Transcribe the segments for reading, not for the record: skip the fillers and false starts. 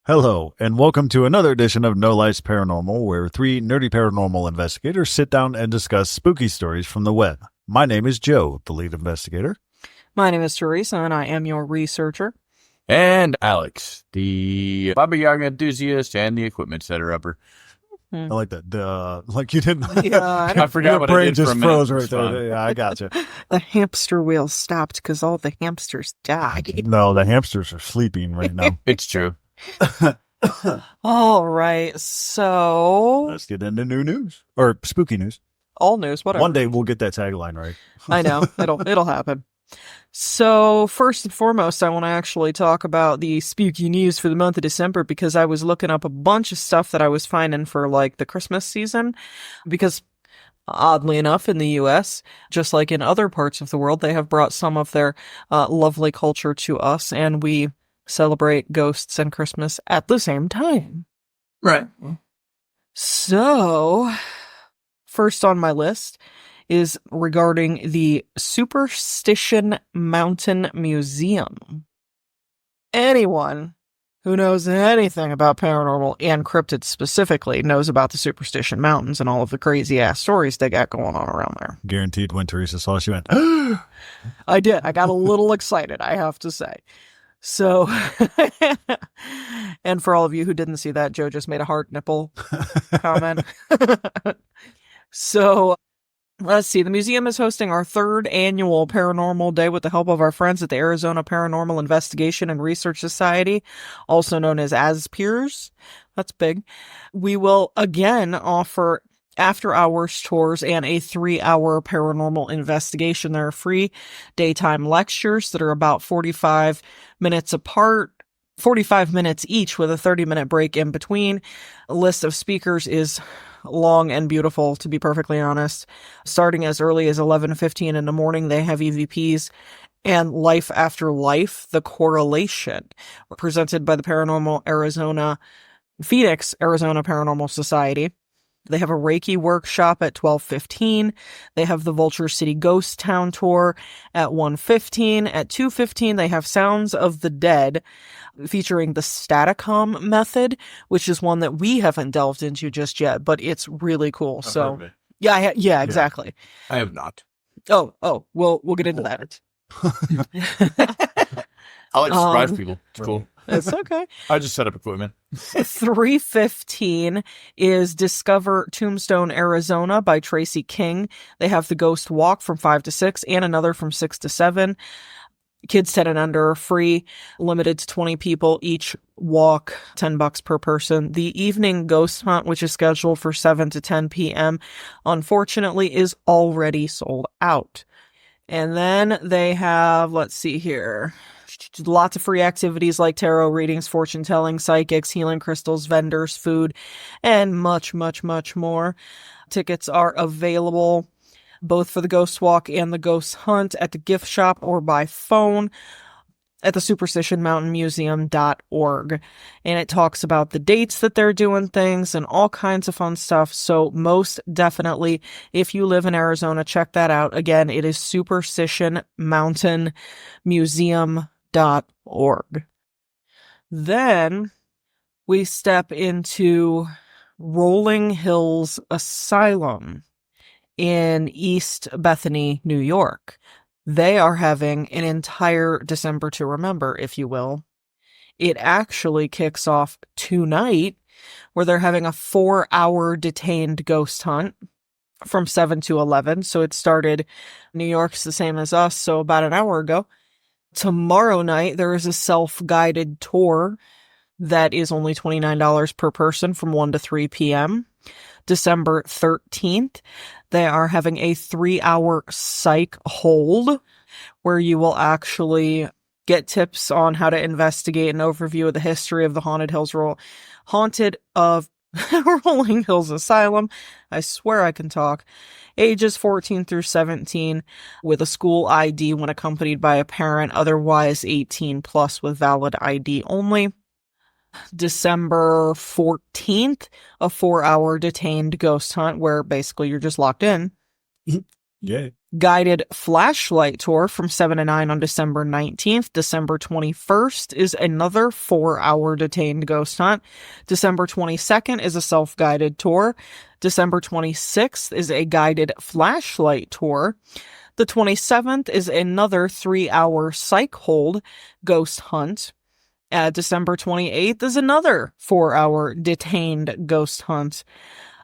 Hello, and welcome to another edition of No Lights Paranormal, where three nerdy paranormal investigators sit down and discuss spooky stories from the web. My name is Joe, the lead investigator. My name is Teresa, and I am your researcher. And Alex, the Baba Yaga enthusiast and the equipment setter-upper. I like that. Like you didn't. Yeah, I forgot what I brain did for a just minute. froze right It's fine. there. Yeah, I gotcha. The hamster wheel stopped because all the hamsters died. No, the hamsters are sleeping right now. It's true. All right, so Let's get into new news or spooky news. all news, whatever. One day we'll get that tagline right. I know it'll happen. So first and foremost, I want to actually talk about the spooky news for the month of December because I was looking up a bunch of stuff that I was finding for like the Christmas season because oddly enough, in the U.S., just like in other parts of the world, they have brought some of their lovely culture to us, and we celebrate ghosts and Christmas at the same time. Right. So, first on my list is regarding the Superstition Mountain Museum. Anyone who knows anything about paranormal and cryptids specifically knows about the Superstition Mountains and all of the crazy-ass stories they got going on around there. Guaranteed when Teresa saw it, she went, I did. I got a little excited, I have to say. So, and for all of you who didn't see that, Joe just made a heart nipple comment. So, let's see. The museum is hosting our third annual Paranormal Day with the help of our friends at the Arizona Paranormal Investigation and Research Society, also known as ASPEARS. That's big. We will again offer after-hours tours and a 3-hour paranormal investigation. There are free daytime lectures that are about 45 minutes apart, 45 minutes each with a 30-minute break in between. A list of speakers is long and beautiful, to be perfectly honest. Starting as early as 11:15 in the morning, they have EVPs and Life After Life, The Correlation, presented by the Phoenix, Arizona Paranormal Society. They have a Reiki workshop at 12:15. They have the Vulture City Ghost Town Tour at 1:15. At 2:15, they have Sounds of the Dead, featuring the Staticom method, which is one that we haven't delved into just yet, but it's really cool. I've heard of it. Yeah, exactly. I have not. Oh, we'll get into that. I like to surprise people. It's cool. It's okay. I just set up equipment. 3:15 is Discover Tombstone, Arizona by Tracy King. They have the Ghost Walk from 5 to 6 and another from 6 to 7. Kids 10 and under are free, limited to 20 people each walk, $10 per person. The evening ghost hunt, which is scheduled for 7 to 10 p.m., unfortunately is already sold out. And then they have, let's see here, lots of free activities like tarot readings, fortune telling, psychics, healing crystals, vendors, food, and much, much, much more. Tickets are available both for the Ghost Walk and the Ghost Hunt at the gift shop or by phone at the superstitionmountainmuseum.org. And it talks about the dates that they're doing things and all kinds of fun stuff. So most definitely, if you live in Arizona, check that out. Again, it is superstitionmountainmuseum.org. Then we step into Rolling Hills Asylum in East Bethany, New York. They are having an entire December to remember, if you will. It actually kicks off tonight, where they're having a 4-hour detained ghost hunt from 7 to 11. So it started, New York's the same as us, so about an hour ago. Tomorrow night, there is a self-guided tour that is only $29 per person from 1 to 3 p.m. December 13th, they are having a 3-hour psych hold where you will actually get tips on how to investigate an overview of the history of the Rolling Hills Asylum. I swear I can talk. Ages 14 through 17 with a school ID when accompanied by a parent, otherwise 18 plus with valid ID only. December 14th, a 4-hour detained ghost hunt where basically you're just locked in. Yeah. guided flashlight tour from 7 to 9 on December 19th. December 21st is another 4-hour detained ghost hunt. December 22nd is a self-guided tour. December 26th is a guided flashlight tour. The 27th is another 3-hour psych hold ghost hunt. December 28th is another 4-hour detained ghost hunt.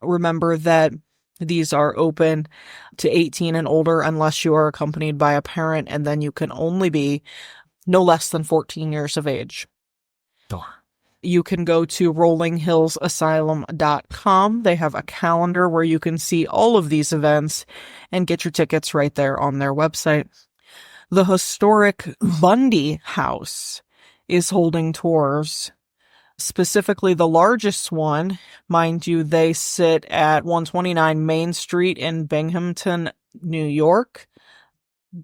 Remember that these are open to 18 and older unless you are accompanied by a parent, and then you can only be no less than 14 years of age. Darn. You can go to rollinghillsasylum.com. They have a calendar where you can see all of these events and get your tickets right there on their website. The historic Bundy House is holding tours. Specifically, the largest one, mind you, they sit at 129 Main Street in Binghamton, New York.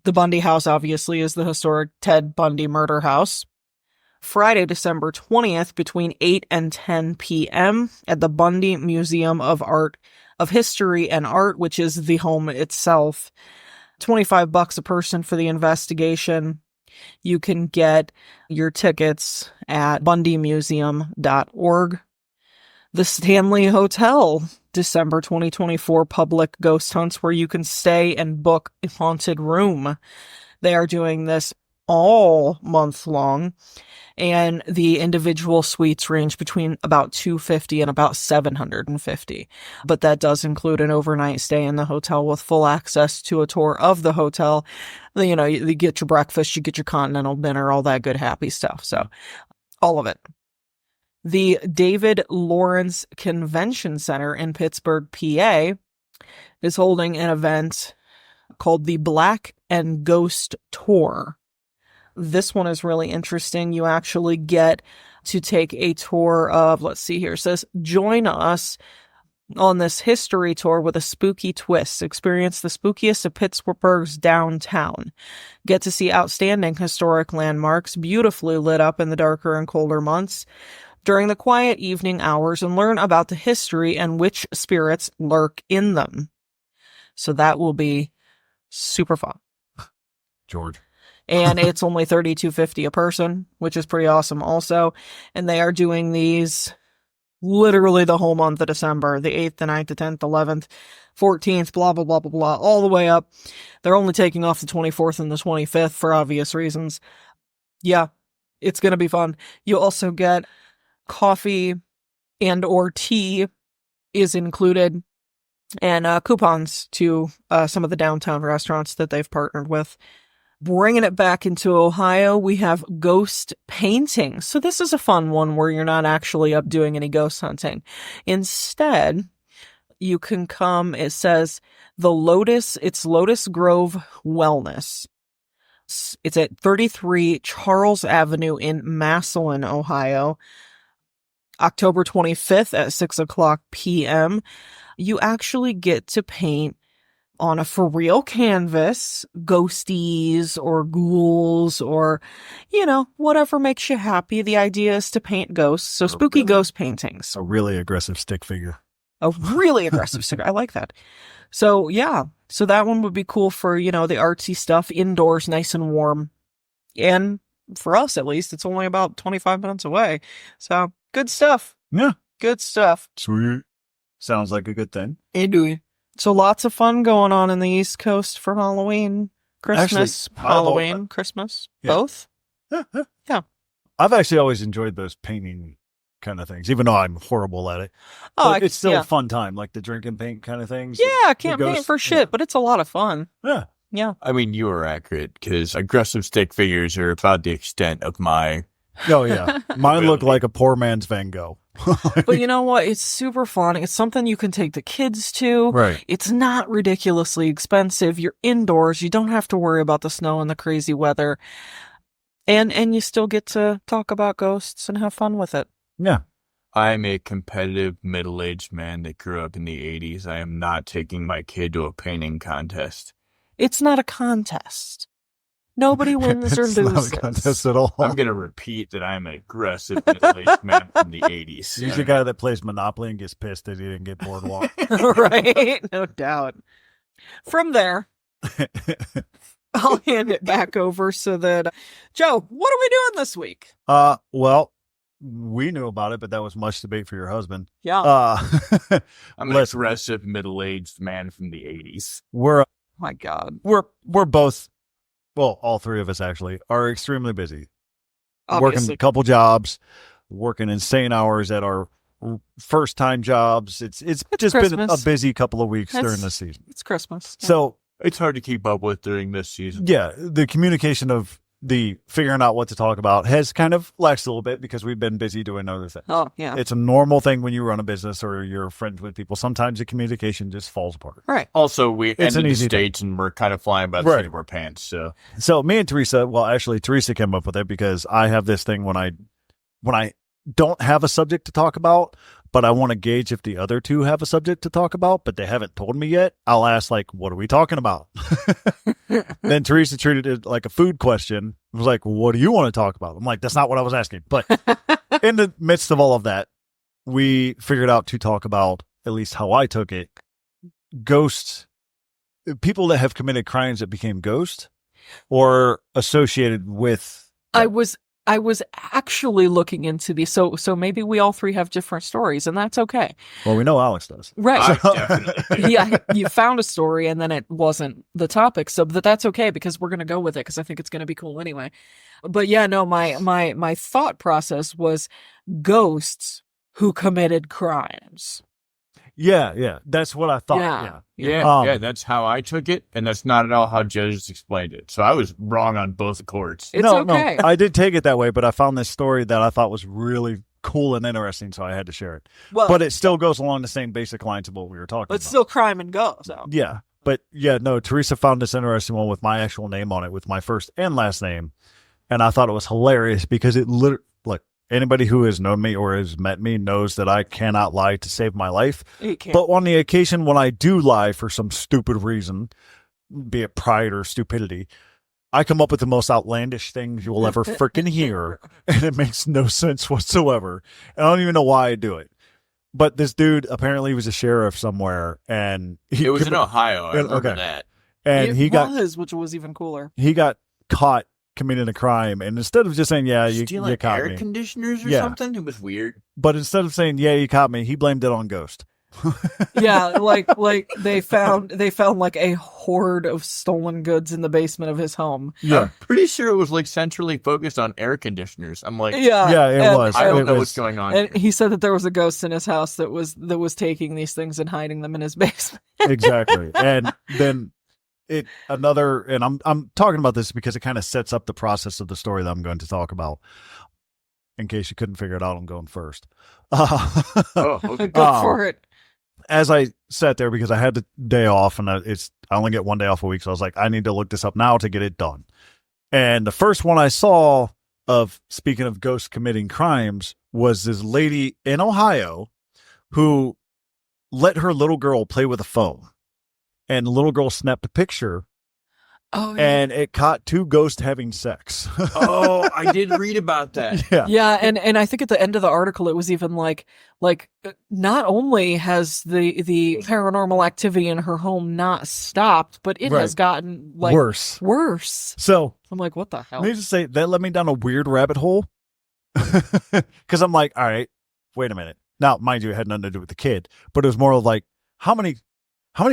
The Bundy House, obviously, is the historic Ted Bundy murder house. Friday, December 20th, between 8 and 10 p.m. at the Bundy Museum of History and Art, which is the home itself. $25 a person for the investigation. You can get your tickets at bundymuseum.org. The Stanley Hotel, December 2024 public ghost hunts where you can stay and book a haunted room. They are doing this all month long, and the individual suites range between about $250 and about $750. But that does include an overnight stay in the hotel with full access to a tour of the hotel. You know, you get your breakfast, you get your continental dinner, all that good happy stuff. So all of it. The David Lawrence Convention Center in Pittsburgh, PA is holding an event called the Black and Ghost Tour. This one is really interesting. You actually get to take a tour of, let's see here, it says, join us on this history tour with a spooky twist. Experience the spookiest of Pittsburgh's downtown. Get to see outstanding historic landmarks, beautifully lit up in the darker and colder months during the quiet evening hours, and learn about the history and which spirits lurk in them. So that will be super fun. George. And it's only $32.50 a person, which is pretty awesome also. And they are doing these literally the whole month of December, the 8th, the 9th, the 10th, 11th, 14th, blah, blah, blah, blah, blah, all the way up. They're only taking off the 24th and the 25th for obvious reasons. Yeah, it's going to be fun. You also get coffee and or tea is included, and coupons to some of the downtown restaurants that they've partnered with. Bringing it back into Ohio, we have ghost painting. So this is a fun one where you're not actually up doing any ghost hunting. Instead, you can come, it says, it's Lotus Grove Wellness. It's at 33 Charles Avenue in Massillon, Ohio. October 25th at 6:00 p.m. You actually get to paint on a for real canvas, ghosties or ghouls or, you know, whatever makes you happy. The idea is to paint ghosts. So spooky ghost paintings. A really aggressive stick figure. A really aggressive sticker. I like that. So yeah. So that one would be cool for, you know, the artsy stuff indoors, nice and warm. And for us, at least, it's only about 25 minutes away. So good stuff. Yeah. Good stuff. Sweet. Sounds like a good thing. Indeed. So lots of fun going on in the East Coast for Halloween, Christmas, Actually, Halloween, Christmas, yeah. both. Yeah. I've actually always enjoyed those painting kind of things, even though I'm horrible at it. Oh, But it's still a fun time, like the drink and paint kind of things. Yeah, I can't paint for shit, but it's a lot of fun. Yeah. Yeah. I mean, you are accurate, because aggressive stick figures are about the extent of my... Oh, yeah. Mine look like a poor man's Van Gogh. But you know what? It's super fun. It's something you can take the kids to. Right. It's not ridiculously expensive. You're indoors. You don't have to worry about the snow and the crazy weather. And you still get to talk about ghosts and have fun with it. Yeah. I'm a competitive middle-aged man that grew up in the 80s. I am not taking my kid to a painting contest. It's not a contest. Nobody wins or It's loses. not a contest at all. I'm going to repeat that I'm an aggressive middle-aged man from the 80s. He's the guy that plays Monopoly and gets pissed that he didn't get Boardwalk. Right? No doubt. From there, I'll hand it back over so that Joe, what are we doing this week? Well, we knew about it, but that was much debate for your husband. Yeah. I'm an aggressive middle-aged man from the 80s. My God. We're both, well, all three of us actually are extremely busy. Obviously. Working a couple jobs, working insane hours at our first time jobs. It's just Christmas. been a busy couple of weeks during this season. It's Christmas. Yeah. So It's hard to keep up with during this season. yeah, the communication of the figuring out what to talk about has kind of laxed a little bit because we've been busy doing other things. Oh, yeah. It's a normal thing when you run a business or you're friends with people. Sometimes the communication just falls apart. Right. Also, we It's ended an the easy States and we're kind of flying by the seat of our pants. So me and Teresa, well, actually Teresa came up with it because I have this thing when I don't have a subject to talk about, but I want to gauge if the other two have a subject to talk about, but they haven't told me yet. I'll ask, like, what are we talking about? Then Teresa treated it like a food question. It was like, what do you want to talk about? I'm like, that's not what I was asking. But in the midst of all of that, we figured out to talk about, at least how I took it, ghosts, people that have committed crimes that became ghosts or associated with. I was actually looking into these, so maybe we all three have different stories, and that's okay. Well, we know Alex does. Right. Definitely. Yeah, you found a story, and then it wasn't the topic, so that's okay, because we're going to go with it, because I think it's going to be cool anyway. But yeah, no, my thought process was ghosts who committed crimes. Yeah, that's what I thought. Yeah, that's how I took it, and that's not at all how judges explained it. So I was wrong on both courts. It's No, okay. I did take it that way, but I found this story that I thought was really cool and interesting, so I had to share it. Well, But it still goes along the same basic lines of what we were talking about. it's still crime and ghosts. So. Yeah, but yeah, no, Teresa found this interesting one with my actual name on it, with my first and last name, and I thought it was hilarious because it literally, like, anybody who has known me or has met me knows that I cannot lie to save my life. You can't. But on the occasion when I do lie for some stupid reason, be it pride or stupidity, I come up with the most outlandish things you will ever freaking hear, and it makes no sense whatsoever. And I don't even know why I do it. But this dude apparently was a sheriff somewhere, and It was in Ohio. I remember Okay. that. and which was even cooler. he got caught committing a crime, and instead of just saying, "Yeah, you Stealing caught air me," conditioners or Yeah. something? It was weird. but instead of saying, "Yeah, you caught me," he blamed it on Ghost. Yeah, like they found like a hoard of stolen goods in the basement of his home. Yeah, I'm pretty sure it was like centrally focused on air conditioners. I'm like, Yeah, it was. I don't It know was- what's going on. And he said that there was a ghost in his house that was taking these things and hiding them in his basement. exactly. And then and I'm talking about this because it kind of sets up the process of the story that I'm going to talk about. In case you couldn't figure it out, I'm going first. Oh, okay. Go for it. As I sat there, because I had the day off, and I only get one day off a week, so I was like, I need to look this up now to get it done. And the first one I saw of, speaking of ghosts committing crimes, was this lady in Ohio who let her little girl play with a phone. And the little girl snapped a picture, Oh, yeah. and it caught two ghosts having sex. Oh, I did read about that. Yeah. Yeah, and I think at the end of the article it was even like not only has the paranormal activity in her home not stopped, but it has gotten like Worse. So, I'm like, what the hell? let me just say, that led me down a weird rabbit hole. Because I'm like, all right, wait a minute. Now, mind you, it had nothing to do with the kid, but it was more of like, how many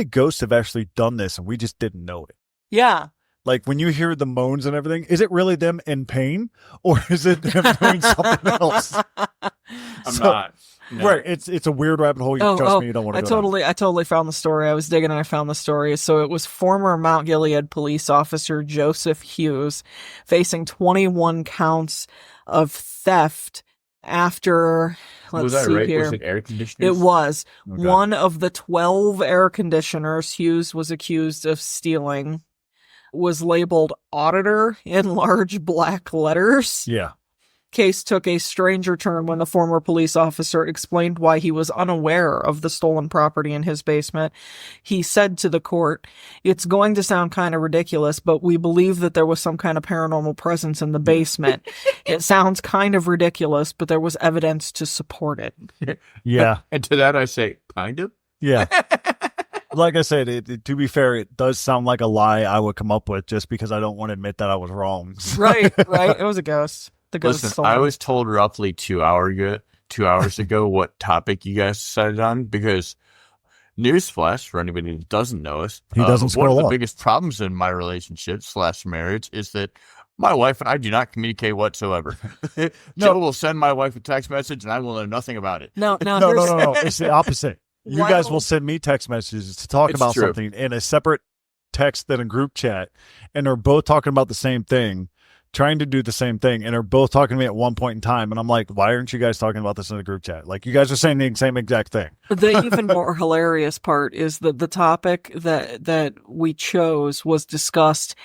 ghosts have actually done this and we just didn't know it? Yeah. Like, when you hear the moans and everything, is it really them in pain, or is it them doing something else? I'm not. No. Right. It's a weird rabbit hole. Trust me, you don't want to go down. I totally found the story. I was digging and I found the story. So it was former Mount Gilead police officer Joseph Hughes facing 21 counts of theft after, Was let's that see right? here. Was it air conditioners? It was. Okay. One of the 12 air conditioners Hughes was accused of stealing was labeled auditor in large black letters. Yeah. Case took a stranger turn when the former police officer explained why he was unaware of the stolen property in his basement. He said to the court, "It's going to sound kind of ridiculous, but we believe that there was some kind of paranormal presence in the basement. It sounds kind of ridiculous, but there was evidence to support it." Yeah. And to that I say, kind of? Yeah. like I said, to be fair, it does sound like a lie I would come up with just because I don't want to admit that I was wrong. Right. It was a ghost. The ghost Listen, stole I me. was told roughly 2 hours ago what topic you guys decided on because newsflash for anybody who doesn't know us, He doesn't one scroll of the up. biggest problems in my relationship / marriage is that my wife and I do not communicate whatsoever. Joe will send my wife a text message and I will know nothing about it. No. No. It's the opposite. You Why guys don't- will send me text messages to talk It's about true. something in a separate text than a group chat, and they're both talking about the same thing, trying to do the same thing, and they're both talking to me at one point in time, and I'm like, why aren't you guys talking about this in the group chat? Like, you guys are saying the same exact thing. The even more hilarious part is that the topic that we chose was discussed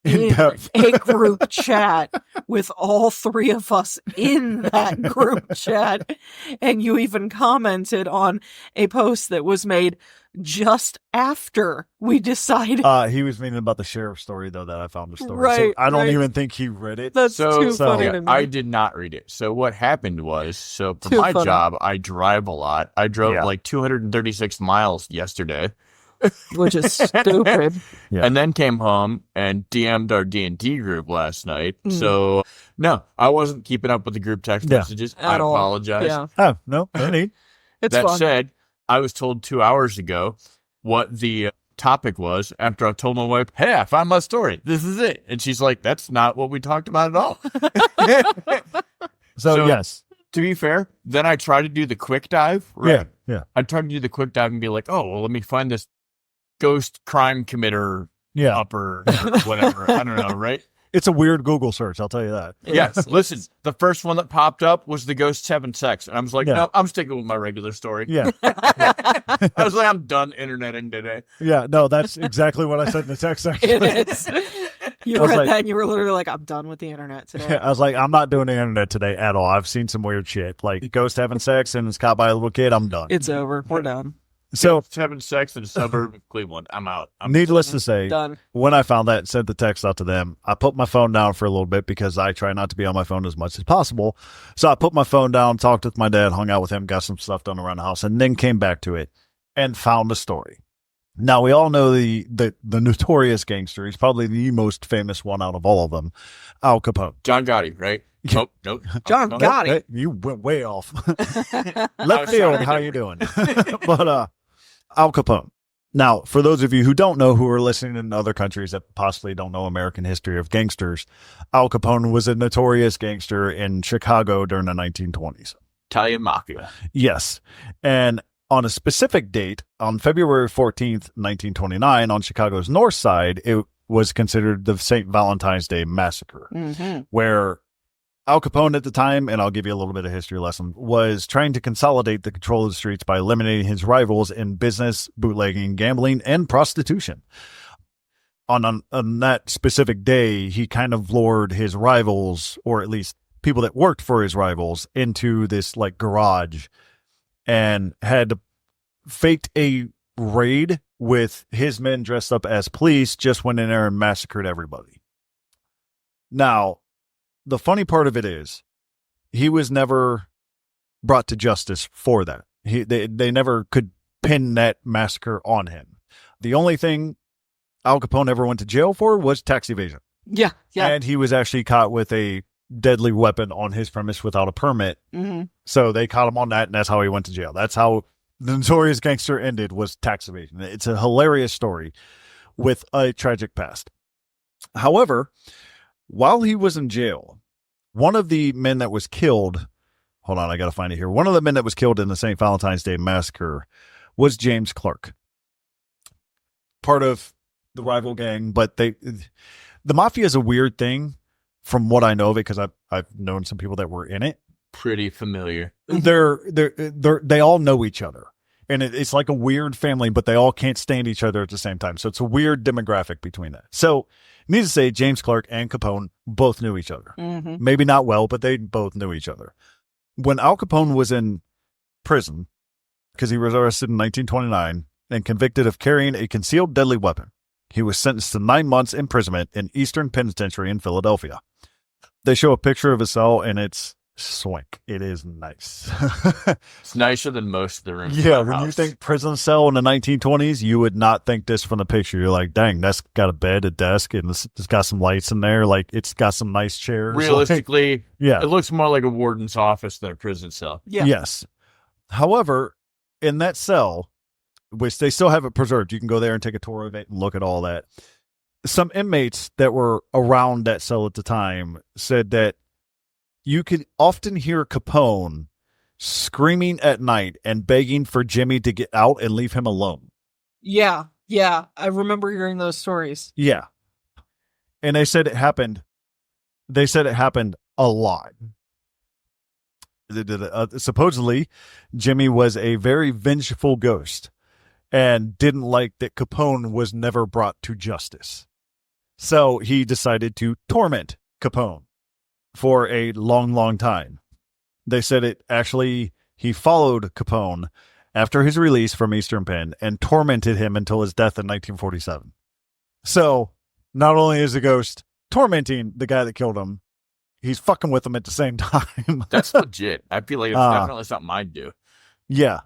in depth. a group chat with all three of us in that group chat. And you even commented on a post that was made just after we decided. He was meaning about the sheriff story, though, that I found the story. Right, So I don't right. even think he read it. That's too funny yeah, to me. I did not read it. So what happened was, for Too my funny. job, I drive a lot. I drove Yeah. like 236 miles yesterday. Which is stupid. Yeah. And then came home and DM'd our D&D group last night. Mm. So, no, I wasn't keeping up with the group text Yeah. messages. At I all. apologize. Yeah. Oh, no need. It's That fun. said, I was told 2 hours ago what the topic was after I told my wife, hey, I found my story. This is it. And she's like, that's not what we talked about at all. So, yes. To be fair, then I tried to do the quick dive. Right? Yeah. I tried to do the quick dive and be like, oh, well, let me find this ghost crime committer Yeah. upper or whatever. I don't know, right? It's a weird Google search, I'll tell you that. Yes. Listen, the first one that popped up was the ghosts having sex. And I was like, Yeah. no, I'm sticking with my regular story. Yeah. I was like, I'm done interneting today. Yeah. No, that's exactly what I said in the text section. It is. You I was read like- that and you were literally like, I'm done with the internet today. I was like, I'm not doing the internet today at all. I've seen some weird shit. Like ghost having sex and it's caught by a little kid. I'm done. It's over. We're done. So, Ghosts having sex in a suburb of Cleveland. I'm out. needless to say, Done. when I found that and sent the text out to them, I put my phone down for a little bit because I try not to be on my phone as much as possible. So I put my phone down, talked with my dad, hung out with him, got some stuff done around the house, and then came back to it and found a story. Now, we all know the notorious gangster. He's probably the most famous one out of all of them, Al Capone. John Gotti, right? Nope. John No. Gotti. Hey, you went way off. I Left was field, trying to how you doing? But Al Capone. Now, for those of you who don't know, who are listening in other countries that possibly don't know American history of gangsters, Al Capone was a notorious gangster in Chicago during the 1920s. Italian Mafia. Yes. And on a specific date, on February 14th, 1929, on Chicago's north side, it was considered the St. Valentine's Day Massacre, Mm-hmm. where Al Capone at the time, and I'll give you a little bit of history lesson, was trying to consolidate the control of the streets by eliminating his rivals in business, bootlegging, gambling, and prostitution. On that specific day, he kind of lured his rivals, or at least people that worked for his rivals, into this like garage and had faked a raid with his men dressed up as police, just went in there and massacred everybody. Now, the funny part of it is he was never brought to justice for that. They never could pin that massacre on him. The only thing Al Capone ever went to jail for was tax evasion. Yeah. And he was actually caught with a deadly weapon on his premise without a permit. Mm-hmm. So they caught him on that, and that's how he went to jail. That's how the notorious gangster ended, was tax evasion. It's a hilarious story with a tragic past. However, while he was in jail, one of the men that was killed, hold on, I got to find it here. One of the men that was killed in the St. Valentine's Day Massacre was James Clark, part of the rival gang. But the mafia is a weird thing from what I know of it, because I've known some people that were in it. Pretty familiar. They all know each other. And it's like a weird family, but they all can't stand each other at the same time. So it's a weird demographic between that. So, needless to say, James Clark and Capone both knew each other. Mm-hmm. Maybe not well, but they both knew each other. When Al Capone was in prison, because he was arrested in 1929 and convicted of carrying a concealed deadly weapon, he was sentenced to 9 months imprisonment in Eastern Penitentiary in Philadelphia. They show a picture of his cell, and it's swank. It is nice. It's nicer than most of the rooms. Yeah, in my when you house. think prison cell in the 1920s, you would not think this from the picture. You're like, dang, that's got a bed, a desk, and it's got some lights in there. Like, it's got some nice chairs. Realistically, Yeah. it looks more like a warden's office than a prison cell. Yeah. Yes. However, in that cell, which they still have it preserved, you can go there and take a tour of it and look at all that. Some inmates that were around that cell at the time said that you could often hear Capone screaming at night and begging for Jimmy to get out and leave him alone. Yeah. Yeah. I remember hearing those stories. Yeah. And they said it happened. They said it happened a lot. Supposedly, Jimmy was a very vengeful ghost and didn't like that Capone was never brought to justice. So he decided to torment Capone for a long, long time. They said it actually, he followed Capone after his release from Eastern Penn and tormented him until his death in 1947. So not only is the ghost tormenting the guy that killed him, he's fucking with him at the same time. That's legit. I feel like it's definitely something I'd do. Yeah.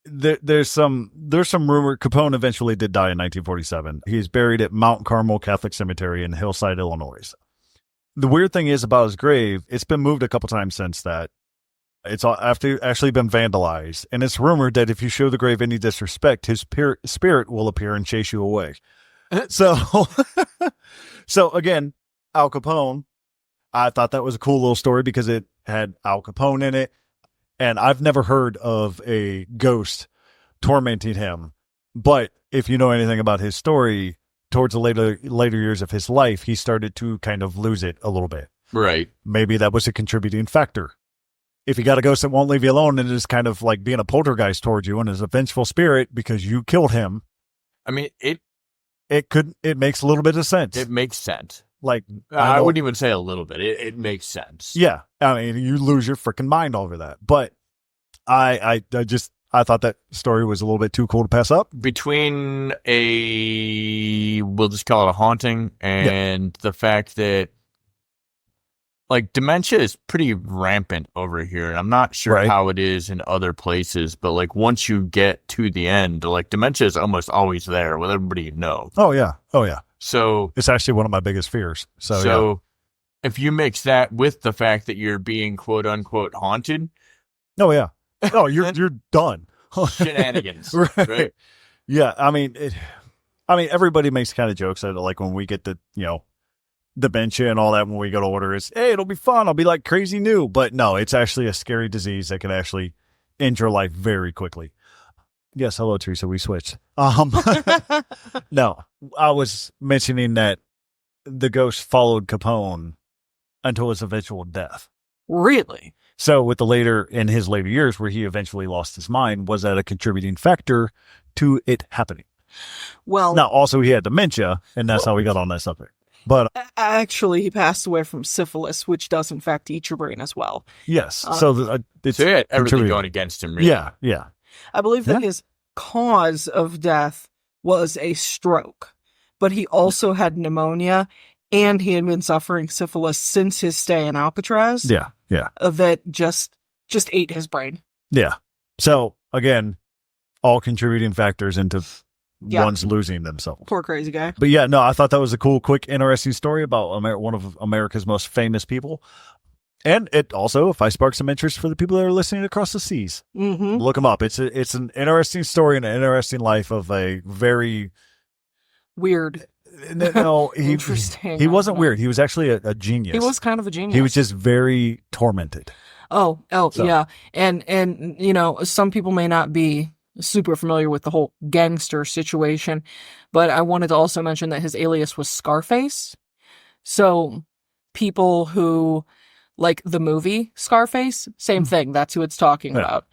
There's some rumor Capone eventually did die in 1947. He's buried at Mount Carmel Catholic Cemetery in Hillside, Illinois. The weird thing is about his grave, it's been moved a couple times since that. It's actually been vandalized, and it's rumored that if you show the grave any disrespect, his spirit will appear and chase you away. So again, Al Capone, I thought that was a cool little story because it had Al Capone in it, and I've never heard of a ghost tormenting him. But if you know anything about his story, towards the later years of his life, he started to kind of lose it a little bit. Right. Maybe that was a contributing factor. If you got a ghost that won't leave you alone and is kind of like being a poltergeist towards you and is a vengeful spirit because you killed him, I mean, it makes a little bit of sense. It makes sense. Like, I wouldn't even say a little bit. It makes sense. Yeah. I mean, you lose your freaking mind over that. But I thought that story was a little bit too cool to pass up. Between we'll just call it a haunting, and the fact that, like, dementia is pretty rampant over here. And I'm not sure how it is in other places, but, like, once you get to the end, like, dementia is almost always there with everybody you know. Oh, yeah. Oh, yeah. So it's actually one of my biggest fears. So if you mix that with the fact that you're being quote unquote haunted. Oh, yeah. Oh, you're done. Shenanigans. Right. Yeah. I mean, everybody makes kind of jokes at it, like when we get the, dementia and all that when we go to order is, hey, it'll be fun. I'll be like crazy new. But no, it's actually a scary disease that can actually end your life very quickly. Yes. Hello, Teresa. We switched. No, I was mentioning that the ghost followed Capone until his eventual death. Really? So in his later years where he eventually lost his mind, was that a contributing factor to it happening? Well, now also he had dementia, and that's how we got on that subject. But actually, he passed away from syphilis, which does in fact eat your brain as well. Yes. It's he had everything going against him, really. Yeah, yeah. I believe that his cause of death was a stroke, but he also had pneumonia, and he had been suffering syphilis since his stay in Alcatraz. Yeah, yeah. That just ate his brain. Yeah. So, again, all contributing factors into one's losing themselves. Poor crazy guy. But yeah, no, I thought that was a cool, quick, interesting story about one of America's most famous people. And it also, if I spark some interest for the people that are listening across the seas, look him up. It's an interesting story and an interesting life of a very weird. No, interesting. He wasn't weird. He was actually a genius. He was kind of a genius. He was just very tormented. So. Yeah. And some people may not be super familiar with the whole gangster situation, but I wanted to also mention that his alias was Scarface. So people who like the movie Scarface, same thing. That's who it's talking about.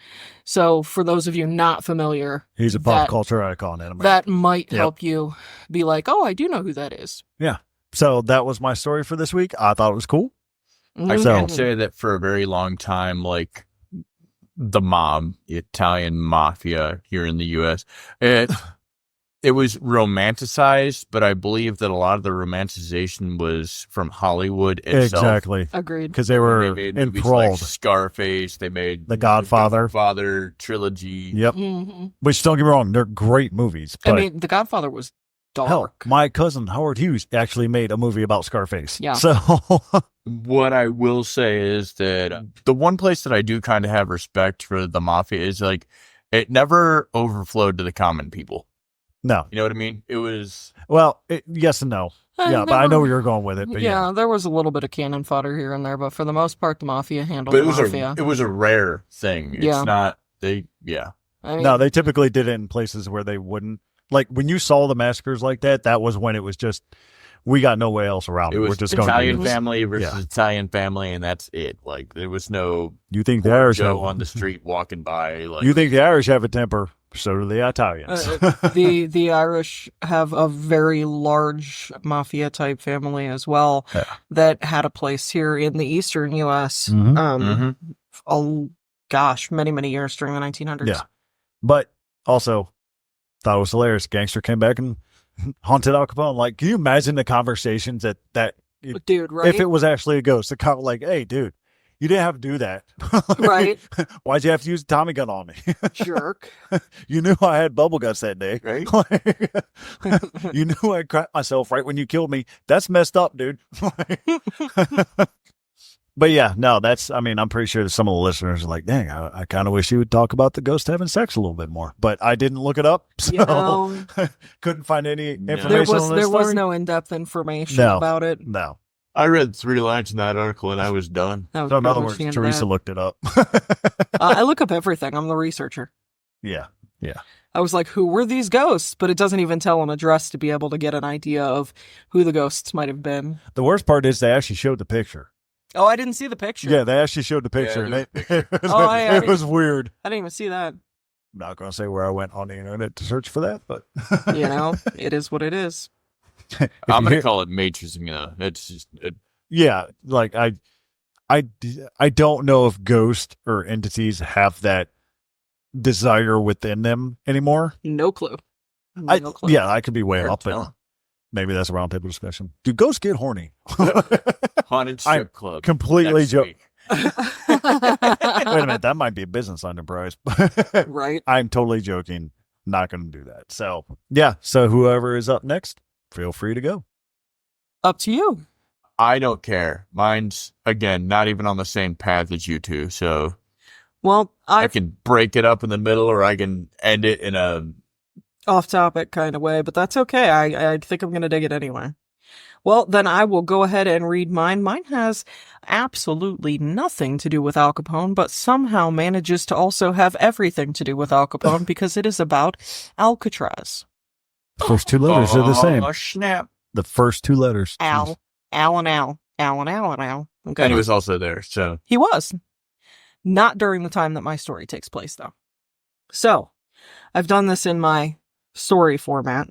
So for those of you not familiar, he's a pop culture icon in America. That might help you be like, oh, I do know who that is. Yeah. So that was my story for this week. I thought it was cool. I can say that for a very long time, like the mob, the Italian mafia here in the U.S., it was romanticized, but I believe that a lot of the romanticization was from Hollywood itself. Exactly. Agreed. Because they were They made movies enthralled. like Scarface. They made The Godfather. Godfather trilogy. Yep. Mm-hmm. Which, don't get me wrong, they're great movies. But I mean, The Godfather was dark. hell, my cousin Howard Hughes actually made a movie about Scarface. Yeah. So, What I will say is that the one place that I do kind of have respect for the mafia is like it never overflowed to the common people. no. You know what I mean? It was Well, yes and no. Yeah, but I know where you're going with it. But yeah. there was a little bit of cannon fodder here and there, but for the most part, the mafia handled but the mafia. it was a rare thing. It's Yeah. not I mean, No, they typically did it in places where they wouldn't. Like, when you saw the massacres like that, that was when it was just, we got no way else around it. it We're was just going to Italian do this. family versus Yeah. Italian family, and that's it. Like there was no You think the Irish Joe have, on the street walking by. Like you think the Irish have a temper? So do the Italians. the Irish have a very large mafia type family as well Yeah. that had a place here in the eastern U.S. Mhm. Many years during the 1900s. Yeah. But also, thought it was hilarious. Gangster came back and haunted Al Capone. Like, can you imagine the conversations that Dude, right? if it was actually a ghost, the cop like, hey, dude, you didn't have to do that. Right. Why'd you have to use a Tommy gun on me? Jerk. You knew I had bubble guts that day. right? You knew I cracked myself right when you killed me. That's messed up, dude. But yeah, no, I'm pretty sure that some of the listeners are like, dang, I kind of wish you would talk about the ghost having sex a little bit more. But I didn't look it up, so You know, couldn't find any information there on this was story. no in-depth information No. about it. No. I read 3 lines in that article and I was done. That was So in pretty other much words, the end of Teresa that. looked it up. I look up everything. I'm the researcher. Yeah. I was like, who were these ghosts? But it doesn't even tell an address to be able to get an idea of who the ghosts might have been. The worst part is they actually showed the picture. Oh, I didn't see the picture. Yeah, they actually showed the picture. Yeah, and there's it, I it was weird. I didn't even see that. I'm not going to say where I went on the internet to search for that, but You know, it is what it is. If I'm you gonna hear- call it matrixing. It's just yeah, like I don't know if ghosts or entities have that desire within them anymore. No clue. No clue. Yeah, I could be way hard up, to but tell. maybe that's a roundtable discussion. Do ghosts get horny? Haunted I'm strip club. completely next joking. week. Wait a minute, that might be a business enterprise. Right. I'm totally joking. Not going to do that. So yeah. So whoever is up next, feel free to go. Up to you. I don't care. Mine's again not even on the same path as you two, so Well, I can break it up in the middle, or I can end it in a. off-topic kind of way, but that's okay. I think I'm going to dig it anyway. Well, then I will go ahead and read mine. Mine has absolutely nothing to do with Al Capone, but somehow manages to also have everything to do with Al Capone because it is about Alcatraz. The first 2 letters are the same. Oh snap! The first 2 letters. Al. Al and Al. Al and Al and Al. Okay. And he was also there, so He was. Not during the time that my story takes place, though. So, I've done this in my story format.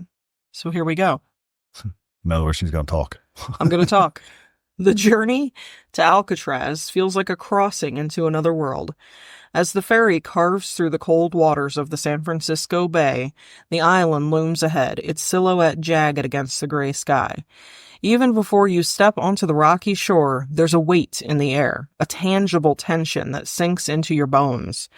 So here we go. In other words, she's going to talk. I'm going to talk. The journey to Alcatraz feels like a crossing into another world. As the ferry carves through the cold waters of the San Francisco Bay, the island looms ahead, its silhouette jagged against the gray sky. Even before you step onto the rocky shore, there's a weight in the air, a tangible tension that sinks into your bones.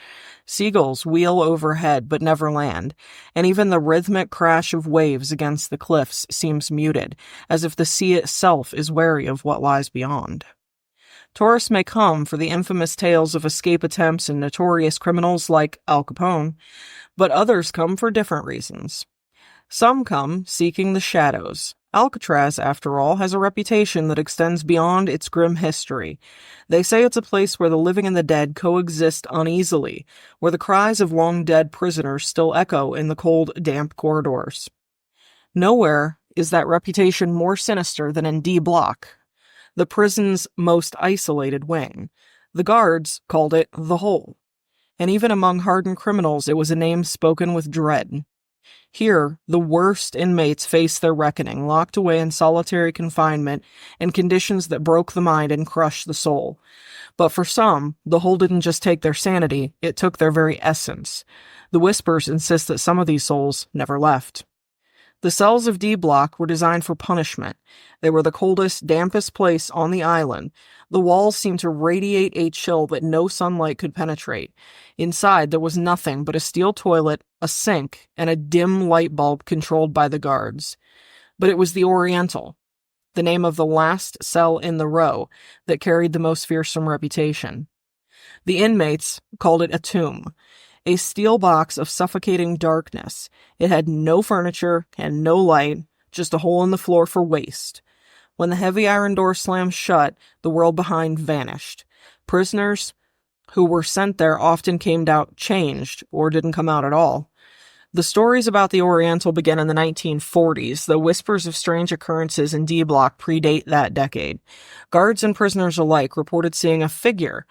Seagulls wheel overhead but never land, and even the rhythmic crash of waves against the cliffs seems muted, as if the sea itself is wary of what lies beyond. Tourists may come for the infamous tales of escape attempts and notorious criminals like Al Capone, but others come for different reasons. Some come seeking the shadows. Alcatraz, after all, has a reputation that extends beyond its grim history. They say it's a place where the living and the dead coexist uneasily, where the cries of long-dead prisoners still echo in the cold, damp corridors. Nowhere is that reputation more sinister than in D Block, the prison's most isolated wing. The guards called it the Hole, and even among hardened criminals it was a name spoken with dread. Here, the worst inmates faced their reckoning, locked away in solitary confinement in conditions that broke the mind and crushed the soul. But for some, the hole didn't just take their sanity, it took their very essence. The Whispers insist that some of these souls never left. The cells of D Block were designed for punishment. They were the coldest, dampest place on the island. The walls seemed to radiate a chill that no sunlight could penetrate. Inside, there was nothing but a steel toilet, a sink, and a dim light bulb controlled by the guards. But it was the Oriental, the name of the last cell in the row, that carried the most fearsome reputation. The inmates called it a tomb, a steel box of suffocating darkness. It had no furniture and no light, just a hole in the floor for waste. When the heavy iron door slammed shut, the world behind vanished. Prisoners who were sent there often came out changed or didn't come out at all. The stories about the Oriental began in the 1940s, though whispers of strange occurrences in D Block predate that decade. Guards and prisoners alike reported seeing a figure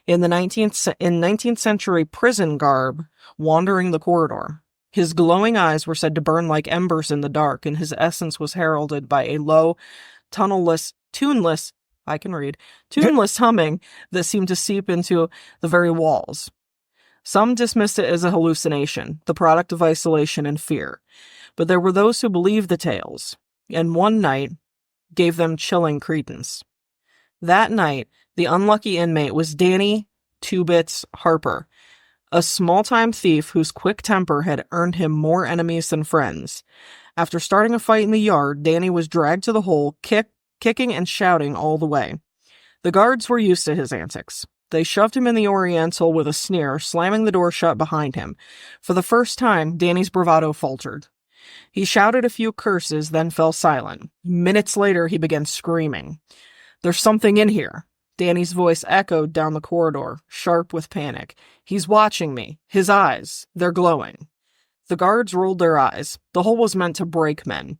in 19th century prison garb wandering the corridor. His glowing eyes were said to burn like embers in the dark, and his essence was heralded by a low, tuneless humming that seemed to seep into the very walls. Some dismissed it as a hallucination, the product of isolation and fear, but there were those who believed the tales, and one night gave them chilling credence. That night, the unlucky inmate was Danny Two-Bit Harper, a small-time thief whose quick temper had earned him more enemies than friends. After starting a fight in the yard, Danny was dragged to the hole, kicking and shouting all the way. The guards were used to his antics. They shoved him in the Oriental with a sneer, slamming the door shut behind him. For the first time, Danny's bravado faltered. He shouted a few curses, then fell silent. Minutes later, he began screaming. "There's something in here." Danny's voice echoed down the corridor, sharp with panic. "He's watching me. His eyes, they're glowing." The guards rolled their eyes. The hole was meant to break men,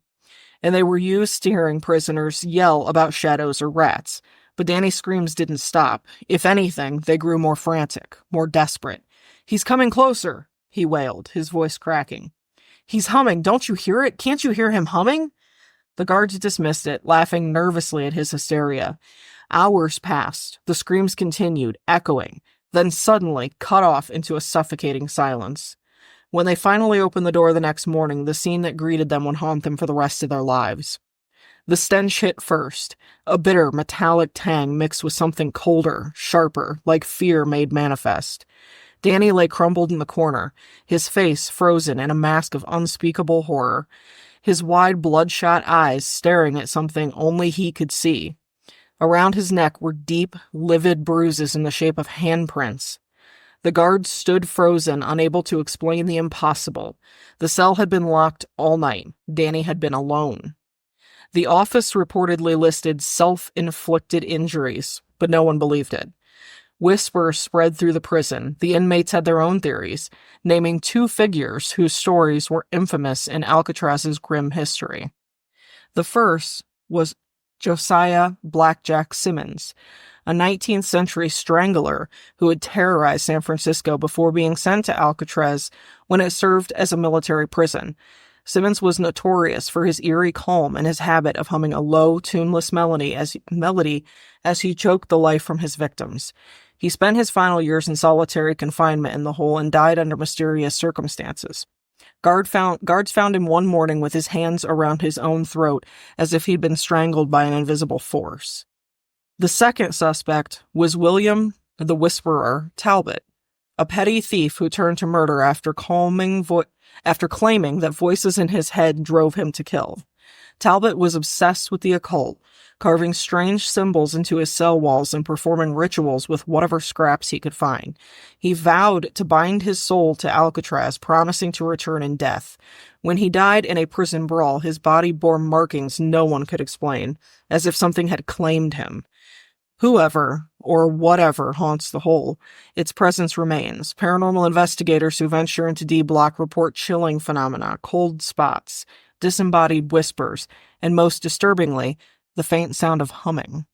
and they were used to hearing prisoners yell about shadows or rats. But Danny's screams didn't stop. If anything, they grew more frantic, more desperate. "He's coming closer," he wailed, his voice cracking. "He's humming. Don't you hear it? Can't you hear him humming?" The guards dismissed it, laughing nervously at his hysteria. Hours passed. The screams continued, echoing, then suddenly cut off into a suffocating silence. When they finally opened the door the next morning, the scene that greeted them would haunt them for the rest of their lives. The stench hit first, a bitter, metallic tang mixed with something colder, sharper, like fear made manifest. Danny lay crumpled in the corner, his face frozen in a mask of unspeakable horror, his wide, bloodshot eyes staring at something only he could see. Around his neck were deep, livid bruises in the shape of handprints. The guards stood frozen, unable to explain the impossible. The cell had been locked all night. Danny had been alone. The office reportedly listed self-inflicted injuries, but no one believed it. Whispers spread through the prison. The inmates had their own theories, naming two figures whose stories were infamous in Alcatraz's grim history. The first was Josiah Blackjack Simmons, a 19th century strangler who had terrorized San Francisco before being sent to Alcatraz when it served as a military prison. Simmons was notorious for his eerie calm and his habit of humming a low, tuneless melody as he choked the life from his victims. He spent his final years in solitary confinement in the hole and died under mysterious circumstances. Guards found him one morning with his hands around his own throat, as if he'd been strangled by an invisible force. The second suspect was William the Whisperer Talbot, a petty thief who turned to murder after claiming that voices in his head drove him to kill. Talbot was obsessed with the occult, carving strange symbols into his cell walls and performing rituals with whatever scraps he could find. He vowed to bind his soul to Alcatraz, promising to return in death. When he died in a prison brawl, his body bore markings no one could explain, as if something had claimed him. Whoever, or whatever, haunts the hole, its presence remains. Paranormal investigators who venture into D Block report chilling phenomena, cold spots, disembodied whispers, and most disturbingly, the faint sound of humming.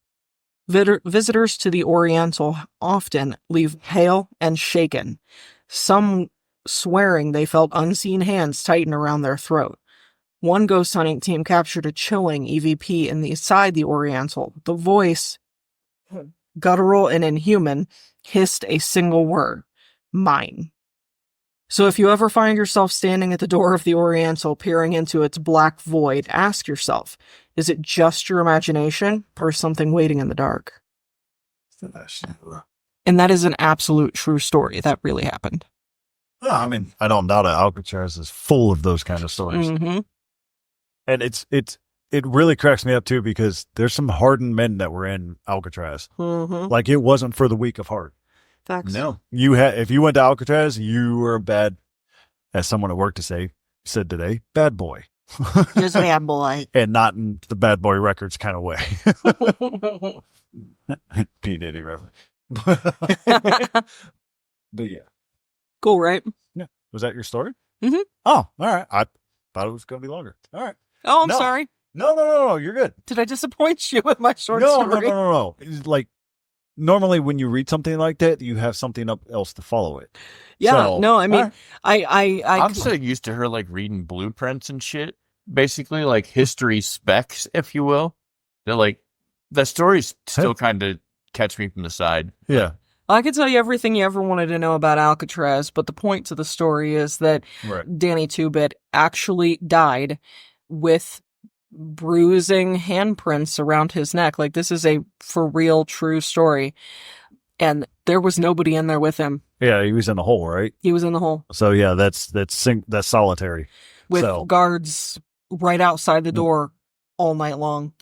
Visitors to the Oriental often leave pale and shaken, some swearing they felt unseen hands tighten around their throat. One ghost hunting team captured a chilling EVP inside the Oriental. The voice, guttural and inhuman, hissed a single word: mine. So if you ever find yourself standing at the door of the Oriental, peering into its black void, ask yourself, is it just your imagination or something waiting in the dark? And that is an absolute true story. That really happened. I mean, I don't doubt it. Alcatraz is full of those kind of stories. Mm-hmm. And it really cracks me up too, because there's some hardened men that were in Alcatraz. Mm-hmm. Like, it wasn't for the weak of heart. Facts. No. If you went to Alcatraz, you were a bad, as someone at work said today, bad boy. Just a bad boy. And not in the Bad Boy Records kind of way. P. Diddy reference. But yeah. Cool, right? Yeah. Was that your story? Mm-hmm. Oh, all right. I thought it was going to be longer. All right. Oh, I'm No. sorry. No. You're good. Did I disappoint you with my short No. story? No. It's like, normally when you read something like that, you have something else to follow it. Yeah, So, no, I mean, all right. I'm so used to her like reading blueprints and shit. Basically, like history specs, if you will. They're like, the stories still kind of catch me from the side. Yeah. I could tell you everything you ever wanted to know about Alcatraz, but the point to the story is that Right. Danny Two-Bit actually died with bruising handprints around his neck. Like, this is a for real true story. And there was nobody in there with him. Yeah, he was in the hole, right? He was in the hole So yeah, that's solitary. with So- guards right outside the door all night long.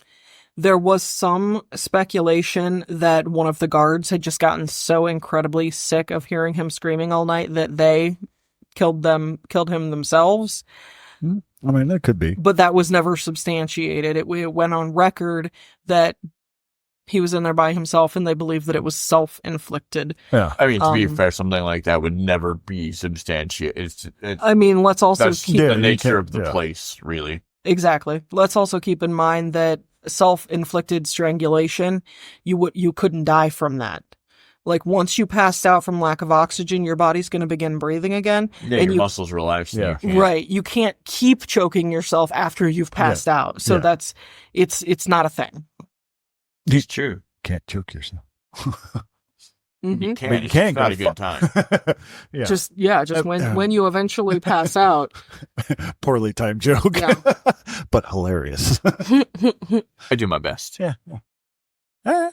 There was some speculation that one of the guards had just gotten so incredibly sick of hearing him screaming all night that they killed him themselves. I mean, that could be. But that was never substantiated. It went on record that he was in there by himself, and they believed that it was self-inflicted. Yeah. I mean, to be Um, fair, something like that would never be substantiated. I mean, let's also That's keep... Yeah, the you nature can't- of the yeah. place, really. Exactly. Let's also keep in mind that self-inflicted strangulation, you couldn't die from that. Like, once you passed out from lack of oxygen, your body's going to begin breathing again. Yeah, and your you- muscles relax. Yeah. Right. You can't keep choking yourself after you've passed out. So Yeah. it's not a thing. It's true. Can't choke yourself. Mhm. You I can. mean, you It's can not go a good time. Yeah. Just when you eventually pass out. Poorly timed joke. Yeah. But hilarious. I do my best. Yeah. Yeah.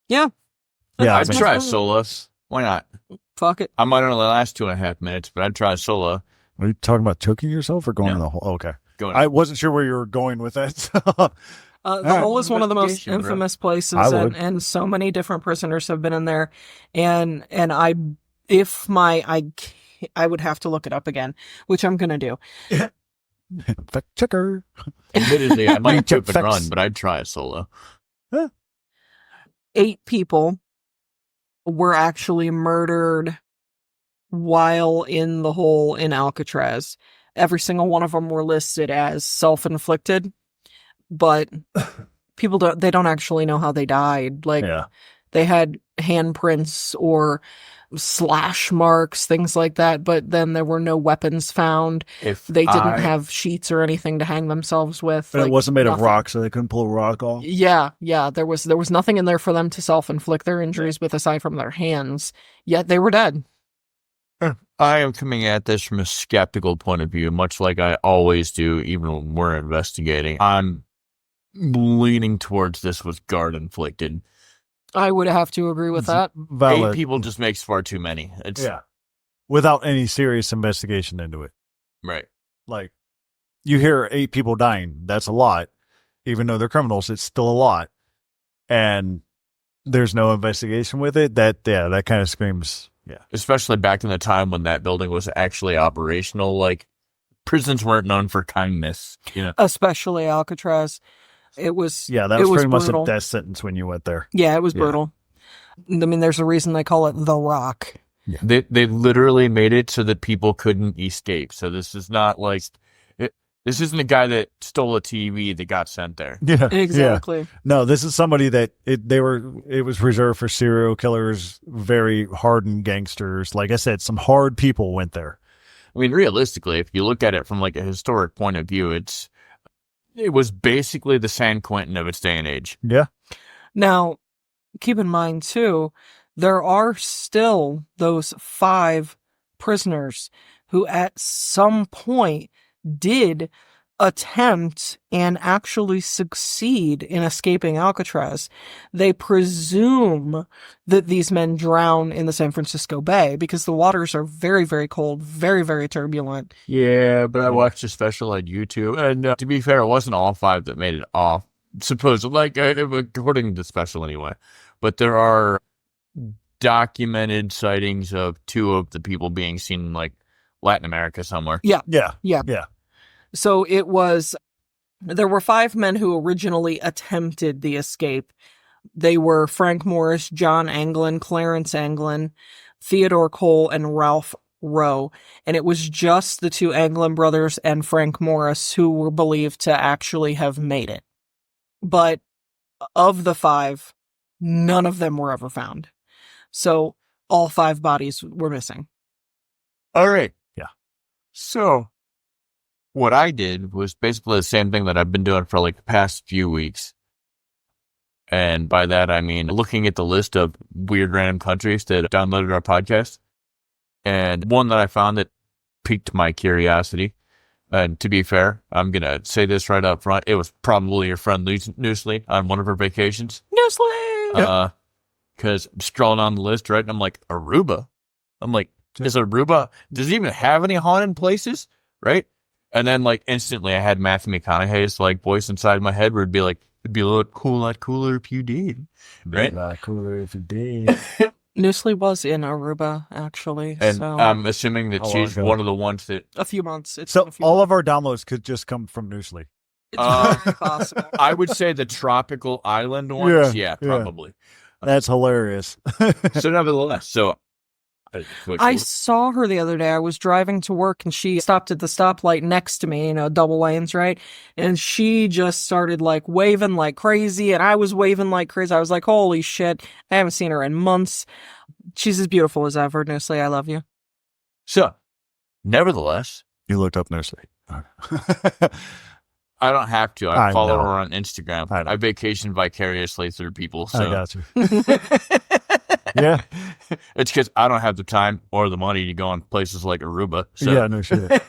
Yeah. I'd I mean, try solos. Why not? Fuck it. I might only last 2.5 minutes, but I'd try solo. are you talking about choking yourself or going No. in the hole? Okay. Going. I wasn't sure where you were going with that. So. The right. hole is one of the most Investigation, bro. infamous places, I would. and so many different prisoners have been in there. And I would have to look it up again, which I'm gonna do. Fact checker. Admittedly, I might Check trip and facts. run, but I'd try a solo. 8 people were actually murdered while in the hole in Alcatraz. Every single one of them were listed as self-inflicted, but people don't actually know how they died. Like, Yeah. they had handprints or slash marks, things like that, but then there were no weapons found. If They didn't have sheets or anything to hang themselves with. And it like, wasn't made of nothing. rock, so they couldn't pull a rock off. Yeah, there was nothing in there for them to self-inflict their injuries with aside from their hands, yet they were dead. I am coming at this from a skeptical point of view, much like I always do, even when we're investigating. I'm leaning towards this was guard inflicted. I would have to agree with that. Valid. 8 people just makes far too many. It's Yeah. Without any serious investigation into it. right. Like, you hear 8 people dying. That's a lot. Even though they're criminals, it's still a lot. And there's no investigation with it. That kind of screams. Yeah. Especially back in the time when that building was actually operational. Like, prisons weren't known for kindness. You know, Especially Alcatraz. It was Yeah, it was pretty much brutal. a death sentence when you went there. Yeah, it was Yeah. brutal. I mean, there's a reason they call it the Rock. they literally made it so that people couldn't escape. So this is not like this isn't a guy that stole a TV that got sent there. Yeah. Exactly. Yeah. No, this is somebody that it was reserved for serial killers, very hardened gangsters. Like I said, some hard people went there. I mean, realistically, if you look at it from like a historic point of view, it was basically the San Quentin of its day and age. Yeah. Now, keep in mind, too, there are still those 5 prisoners who at some point did attempt and actually succeed in escaping Alcatraz. They presume that these men drown in the San Francisco Bay because the waters are very, very cold, very, very turbulent. Yeah, but I watched a special on YouTube, and to be fair, it wasn't all 5 that made it off. Supposedly, according to the special anyway. But there are documented sightings of 2 of the people being seen in, like, Latin America somewhere. Yeah. Yeah. So there were 5 men who originally attempted the escape. They were Frank Morris, John Anglin, Clarence Anglin, Theodore Cole, and Ralph Rowe. And it was just the 2 Anglin brothers and Frank Morris who were believed to actually have made it. But of the 5, none of them were ever found. So all 5 bodies were missing. All right. Yeah. So what I did was basically the same thing that I've been doing for like the past few weeks. And by that, I mean looking at the list of weird random countries that downloaded our podcast. And one that I found that piqued my curiosity. And to be fair, I'm going to say this right up front. It was probably your friend Noosley on one of her vacations. Noosley! Because I'm scrolling on the list, right? And I'm like, Aruba? I'm like, is Aruba, does it even have any haunted places? Right? And then, like, instantly I had Matthew McConaughey's, like, voice inside my head where it'd be like, it'd be a lot cooler if you did. Right? A lot cooler if you did. Noosley was in Aruba, actually. And so. I'm assuming that she's one of the ones that... A few months. All of our downloads could just come from Noosley. It's very possible. I would say the tropical island ones. Yeah, probably. That's hilarious. So nevertheless, I saw her the other day. I was driving to work and she stopped at the stoplight next to me, double lanes, right? And she just started like waving like crazy and I was waving like crazy. I was like, holy shit, I haven't seen her in months. She's as beautiful as ever, Noosley. I love you. So, nevertheless. You looked up Noosley. I don't have to. I follow know. her on Instagram. I vacation vicariously through people. So. I got you. Yeah. It's because I don't have the time or the money to go on places like Aruba. So. Yeah, no shit.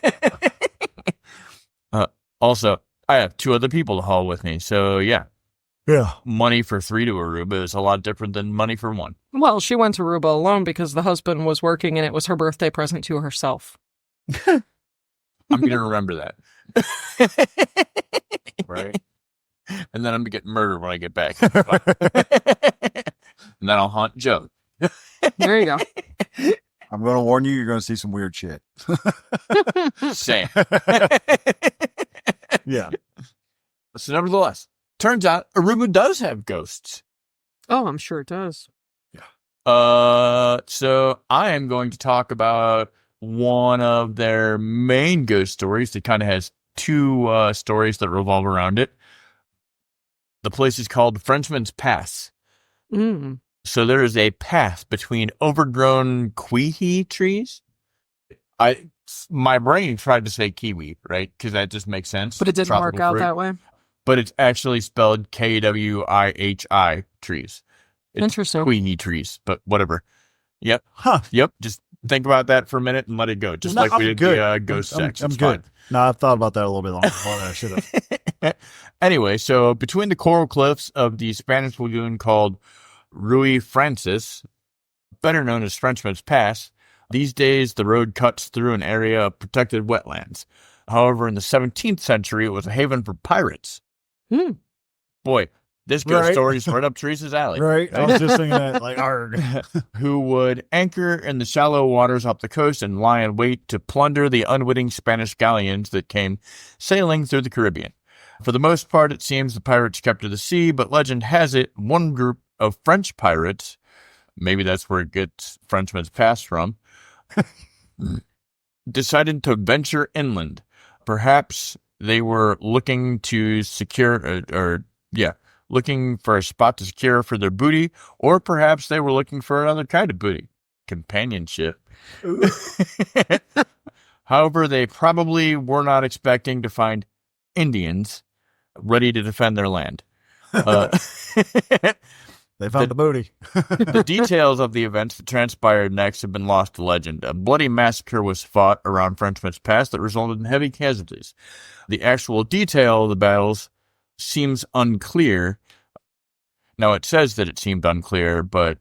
Also, I have 2 other people to haul with me. So, yeah. Yeah. Money for 3 to Aruba is a lot different than money for 1. Well, she went to Aruba alone because the husband was working and it was her birthday present to herself. I'm going to remember that. Right? And then I'm going to get murdered when I get back. And then I'll haunt Joe. There you go. I'm going to warn you, you're going to see some weird shit. Same. Yeah. So nevertheless, turns out Aruba does have ghosts. Oh, I'm sure it does. Yeah. So I am going to talk about one of their main ghost stories that kind of has 2 stories that revolve around it. The place is called Frenchman's Pass. Mm. So there is a path between overgrown kiwi trees. My brain tried to say kiwi, right? Because that just makes sense. But it didn't Tropical work out fruit. that way. But it's actually spelled Kwihi trees. It's Interesting. Kiwi trees, but whatever. Yep. Huh. Yep. Just think about that for a minute and let it go. Just like we did the ghost sex. I'm good. No, I've thought about that a little bit longer than I should have. Anyway, so between the coral cliffs of the Spanish lagoon called Rui Francis, better known as Frenchman's Pass, these days the road cuts through an area of protected wetlands. However, in the 17th century, it was a haven for pirates. Boy, this ghost story is right up Teresa's alley. Right. I was just thinking that, like, arg. Who would anchor in the shallow waters off the coast and lie in wait to plunder the unwitting Spanish galleons that came sailing through the Caribbean. For the most part, it seems the pirates kept to the sea, but legend has it one group of French pirates, maybe that's where it gets Frenchman's Pass from, decided to venture inland. Perhaps they were looking to secure, looking for a spot to secure for their booty, or perhaps they were looking for another kind of booty, companionship. However, they probably were not expecting to find Indians ready to defend their land. They found the booty. The details of the events that transpired next have been lost to legend. A bloody massacre was fought around Frenchman's Pass that resulted in heavy casualties. The actual detail of the battles seems unclear. Now, it says that it seemed unclear, but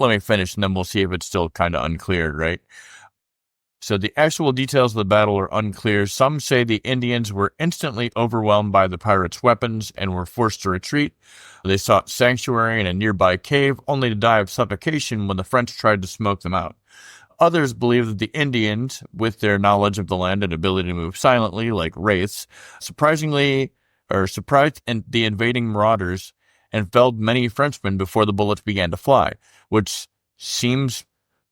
let me finish and then we'll see if it's still kind of unclear, right? So the actual details of the battle are unclear. Some say the Indians were instantly overwhelmed by the pirates' weapons and were forced to retreat. They sought sanctuary in a nearby cave, only to die of suffocation when the French tried to smoke them out. Others believe that the Indians, with their knowledge of the land and ability to move silently like wraiths, surprised the invading marauders and felled many Frenchmen before the bullets began to fly, which seems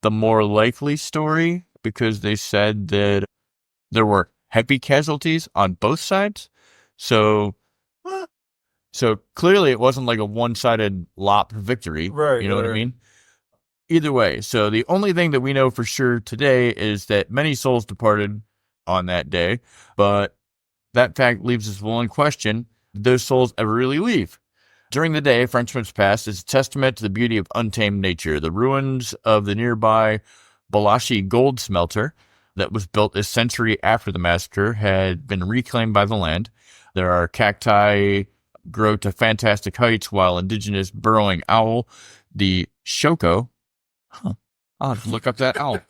the more likely story, because they said that there were heavy casualties on both sides. So clearly it wasn't like a one-sided lop victory. Right. You know what I mean? Either way, so the only thing that we know for sure today is that many souls departed on that day, but that fact leaves us well in question, did those souls ever really leave? During the day, Frenchman's Pass is a testament to the beauty of untamed nature. The ruins of the nearby Balashi gold smelter that was built a century after the massacre had been reclaimed by the land. There are cacti grow to fantastic heights, while indigenous burrowing owl, the shoko, I'll have to look up that owl.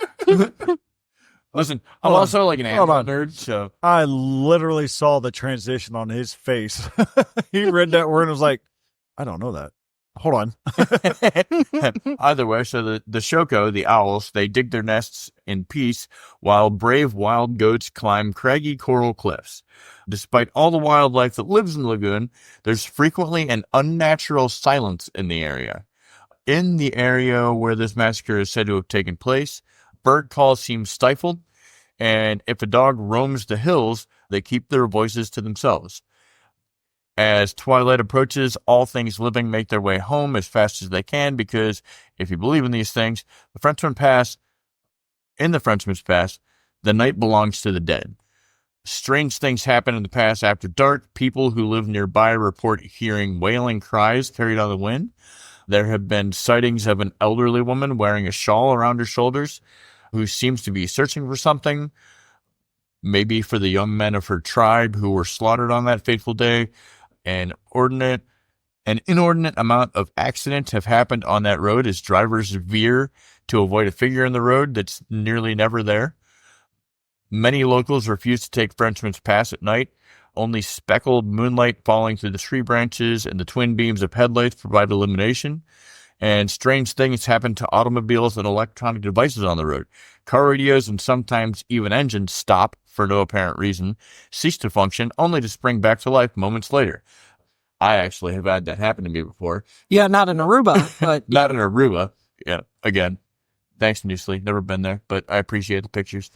Listen, I'm also like an animal nerd, so I literally saw the transition on his face. He read that word and was like, I don't know that. Hold on. Either way, so the shoko, the owls, they dig their nests in peace, while brave wild goats climb craggy coral cliffs. Despite all the wildlife that lives in the lagoon, there's frequently an unnatural silence in the area. In the area where this massacre is said to have taken place, bird calls seem stifled, and if a dog roams the hills, they keep their voices to themselves. As twilight approaches, all things living make their way home as fast as they can, because if you believe in these things, in the Frenchman's Pass, the night belongs to the dead. Strange things happen in the pass after dark. People who live nearby report hearing wailing cries carried on the wind. There have been sightings of an elderly woman wearing a shawl around her shoulders who seems to be searching for something, maybe for the young men of her tribe who were slaughtered on that fateful day. An inordinate amount of accidents have happened on that road as drivers veer to avoid a figure in the road that's nearly never there. Many locals refuse to take Frenchman's Pass at night. Only speckled moonlight falling through the tree branches and the twin beams of headlights provide illumination. And strange things happen to automobiles and electronic devices on the road. Car radios and sometimes even engines stop for no apparent reason, cease to function, only to spring back to life moments later. I actually have had that happen to me before. Yeah, not in Aruba, but not in Aruba. Yeah, again, thanks, Newsly. Never been there, but I appreciate the pictures.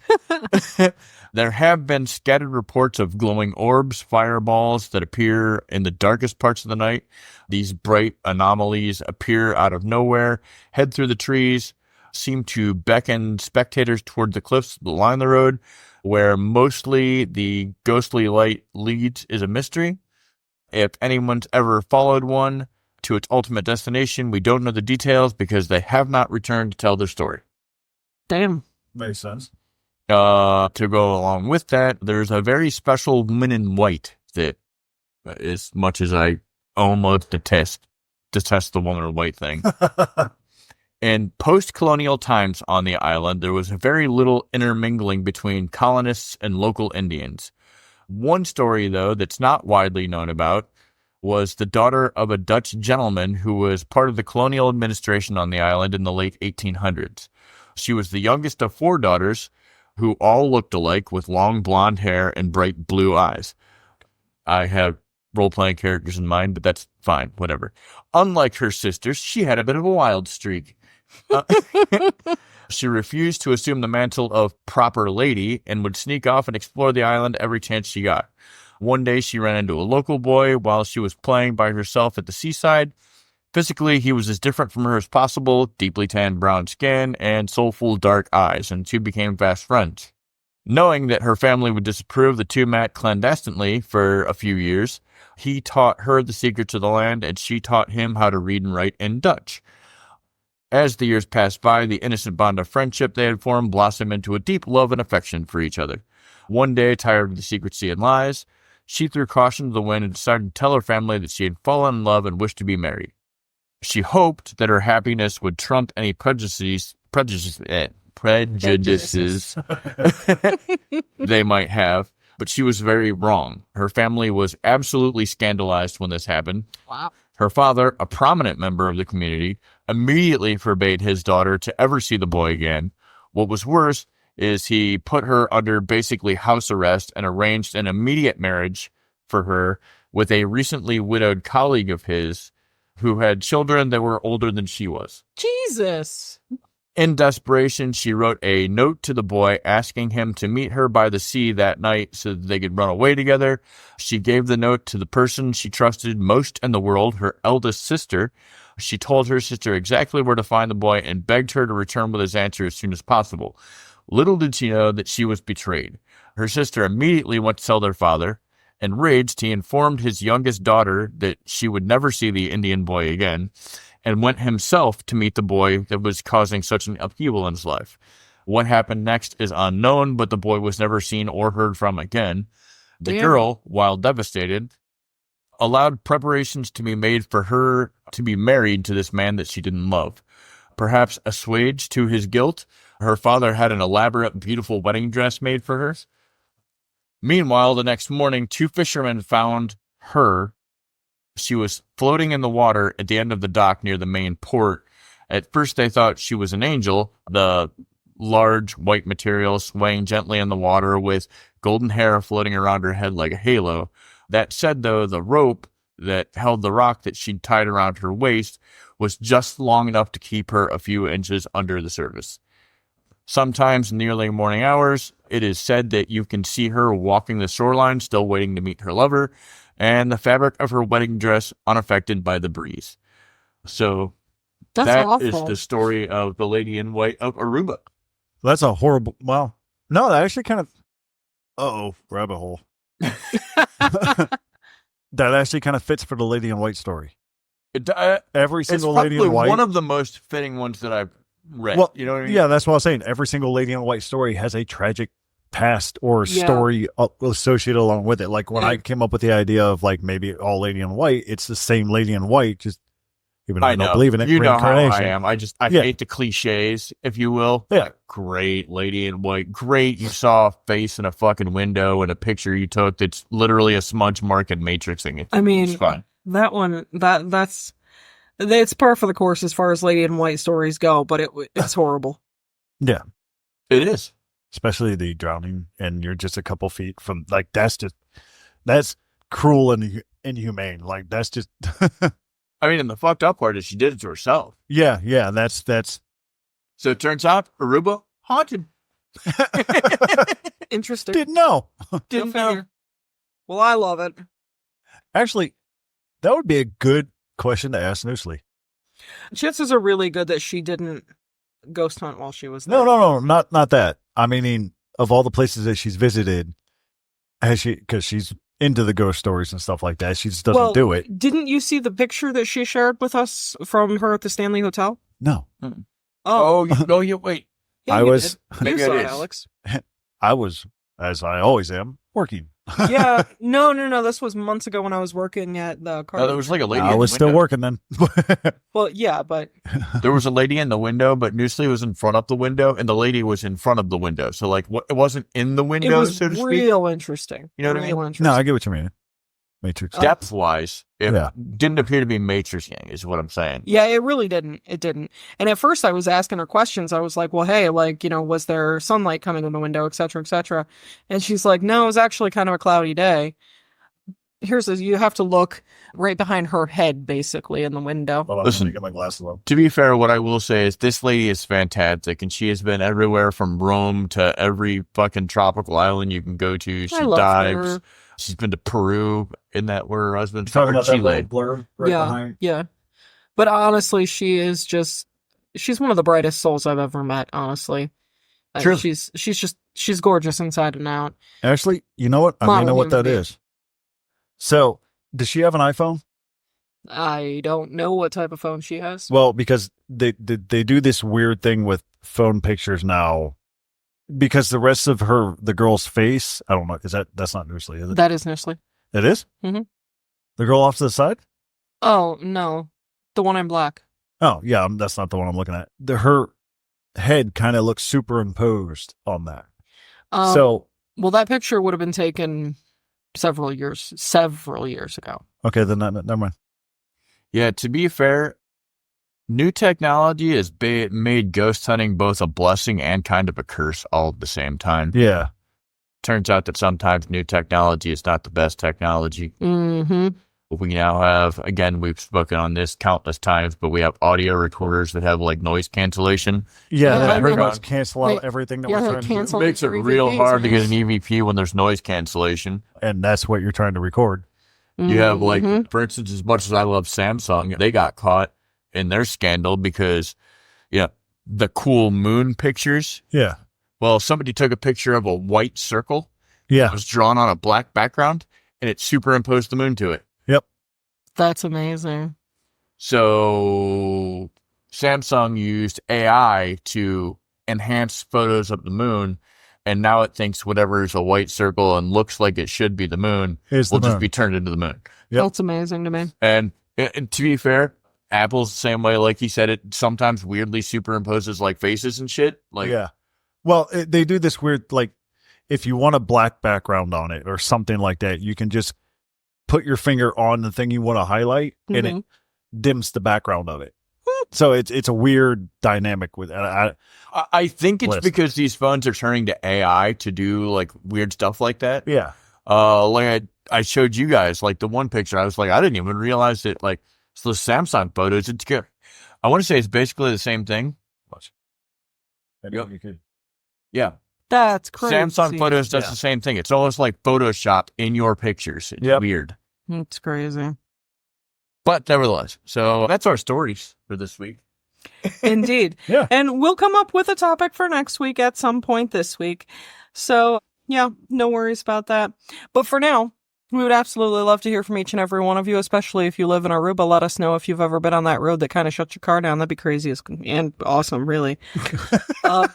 There have been scattered reports of glowing orbs, fireballs that appear in the darkest parts of the night. These bright anomalies appear out of nowhere, head through the trees, seem to beckon spectators toward the cliffs that line the road, where mostly the ghostly light leads is a mystery. If anyone's ever followed one to its ultimate destination, we don't know the details because they have not returned to tell their story. damn. Makes sense. To go along with that, there's a very special woman in white that, as much as I almost detest the woman in white thing. In post-colonial times on the island, there was very little intermingling between colonists and local Indians. One story, though, that's not widely known about was the daughter of a Dutch gentleman who was part of the colonial administration on the island in the late 1800s. She was the youngest of 4 daughters who all looked alike with long blonde hair and bright blue eyes. I have role-playing characters in mind, but that's fine, whatever. Unlike her sisters, she had a bit of a wild streak. She refused to assume the mantle of proper lady and would sneak off and explore the island every chance she got. One day she ran into a local boy while she was playing by herself at the seaside. Physically, he was as different from her as possible, deeply tanned brown skin and soulful dark eyes, and two became fast friends. Knowing that her family would disapprove, the two met clandestinely for a few years. He taught her the secrets of the land, and she taught him how to read and write in Dutch. As the years passed by, the innocent bond of friendship they had formed blossomed into a deep love and affection for each other. One day, tired of the secrecy and lies, she threw caution to the wind and decided to tell her family that she had fallen in love and wished to be married. She hoped that her happiness would trump any prejudices they might have, but she was very wrong. Her family was absolutely scandalized when this happened. Wow. Her father, a prominent member of the community, immediately forbade his daughter to ever see the boy again. What was worse is he put her under basically house arrest and arranged an immediate marriage for her with a recently widowed colleague of his who had children that were older than she was. Jesus. In desperation, she wrote a note to the boy asking him to meet her by the sea that night so that they could run away together. She gave the note to the person she trusted most in the world, her eldest sister. She told her sister exactly where to find the boy and begged her to return with his answer as soon as possible. Little did she know that she was betrayed. Her sister immediately went to tell their father. Enraged, he informed his youngest daughter that she would never see the Indian boy again, and went himself to meet the boy that was causing such an upheaval in his life. What happened next is unknown, but the boy was never seen or heard from again. The girl, while devastated, allowed preparations to be made for her to be married to this man that she didn't love. Perhaps assuaged to his guilt, her father had an elaborate, beautiful wedding dress made for her. Meanwhile, the next morning, two fishermen found her. She was floating in the water at the end of the dock near the main port. At first, they thought she was an angel, the large white material swaying gently in the water with golden hair floating around her head like a halo. That said, though, the rope that held the rock that she'd tied around her waist was just long enough to keep her a few inches under the surface. Sometimes in the early morning hours, it is said that you can see her walking the shoreline, still waiting to meet her lover, and the fabric of her wedding dress unaffected by the breeze. So that is the story of the Lady in White of Aruba. That's a horrible. Well, no, that actually kind of. Rabbit hole. That actually kind of fits for the Lady in White story. Every single Lady in White. It's one of the most fitting ones that I've read. Well, you know what I mean? Yeah, that's what I was saying. Every single Lady in White story has a tragic past or story associated along with it. Like when I came up with the idea of like maybe all Lady in White, it's the same Lady in White, just even though I don't believe in it. You know how I am. I hate the cliches, if you will. Yeah. Like, great Lady in White. Great. You saw a face in a fucking window and a picture you took that's literally a smudge mark and matrixing it. I mean, it's fine. That one, it's par for the course as far as Lady in White stories go, but it's horrible. Yeah. It is. Especially the drowning and you're just a couple feet from, like, that's cruel and inhumane. Like, that's just. I mean, and the fucked up part is she did it to herself. Yeah, that's. So it turns out Aruba haunted. Interesting. Didn't know. Didn't know. Well, I love it. Actually, that would be a good question to ask Noosley. Chances are really good that she didn't ghost hunt while she was there. No, not that. I mean, of all the places that she's visited, has she? Because she's into the ghost stories and stuff like that. She just doesn't do it. Didn't you see the picture that she shared with us from her at the Stanley Hotel? No. Oh, wait. Yeah, I was. You saw it, Alex. I was, as I always am, working. Yeah, no. This was months ago when I was working at the car. There was like a lady. I was still working then. Well, yeah, but there was a lady in the window, but Noosley was in front of the window, and the lady was in front of the window. So, like, it wasn't in the window. It was so to speak. real interesting. You know what I mean? No, I get what you mean. Matrix depth-wise, it didn't appear to be matrixing, is what I'm saying. Yeah, it really didn't. It didn't. And at first, I was asking her questions. I was like, "Well, hey, like, was there sunlight coming in the window, et cetera, et cetera?" And she's like, "No, it was actually kind of a cloudy day." You have to look right behind her head, basically, in the window. Listen, get my glasses on. To be fair, what I will say is this lady is fantastic, and she has been everywhere from Rome to every fucking tropical island you can go to. She dives. Her. She's been to Peru. Isn't that where her husband's talking about Chile? That blur right behind? Yeah. But honestly, she's one of the brightest souls I've ever met, honestly. True. She's gorgeous inside and out. Actually, you know what? I may know what that is. So, does she have an iPhone? I don't know what type of phone she has. Well, because they do this weird thing with phone pictures now. Because the rest of the girl's face, I don't know. That's not Nursley, is it? That is Nursley. It is? Mm-hmm. The girl off to the side? Oh, no. The one in black. Oh, yeah, that's not the one I'm looking at. Her head kind of looks superimposed on that. Well, that picture would have been taken several years ago. Okay, then never mind. Yeah, to be fair, new technology has made ghost hunting both a blessing and kind of a curse all at the same time. Yeah. Turns out that sometimes new technology is not the best technology. Mm-hmm. We now have, again, we've spoken on this countless times, but we have audio recorders that have like noise cancellation. Yeah, that pretty much cancel out everything that we're trying to do. It makes it real hard to get an EVP when there's noise cancellation. And that's what you're trying to record. You have like, for instance, as much as I love Samsung, they got caught in their scandal because, the cool moon pictures. Yeah. Well, somebody took a picture of a white circle. Yeah. It was drawn on a black background, and it superimposed the moon to it. Yep. That's amazing. So Samsung used AI to enhance photos of the moon, and now it thinks whatever is a white circle and looks like it should be the moon will just be turned into the moon. Yep. That's amazing to me. And to be fair, Apple's the same way. Like you said, it sometimes weirdly superimposes like faces and shit. Like, yeah. Well, they do this weird, like, if you want a black background on it or something like that, you can just put your finger on the thing you want to highlight, and it dims the background of it. So it's a weird dynamic with it. I think it's because these phones are turning to AI to do like weird stuff like that. Yeah. Like I showed you guys like the one picture. I was like, I didn't even realize that like it's the Samsung photos. It's good. I want to say it's basically the same thing. Watch. Yep. You could. Yeah. That's crazy. Samsung Photos does the same thing. It's almost like Photoshop in your pictures. It's weird. It's crazy. But nevertheless, so that's our stories for this week. Indeed. Yeah. And we'll come up with a topic for next week at some point this week. So, yeah, no worries about that. But for now, we would absolutely love to hear from each and every one of you, especially if you live in Aruba. Let us know if you've ever been on that road that kind of shuts your car down. That'd be crazy and awesome, really. I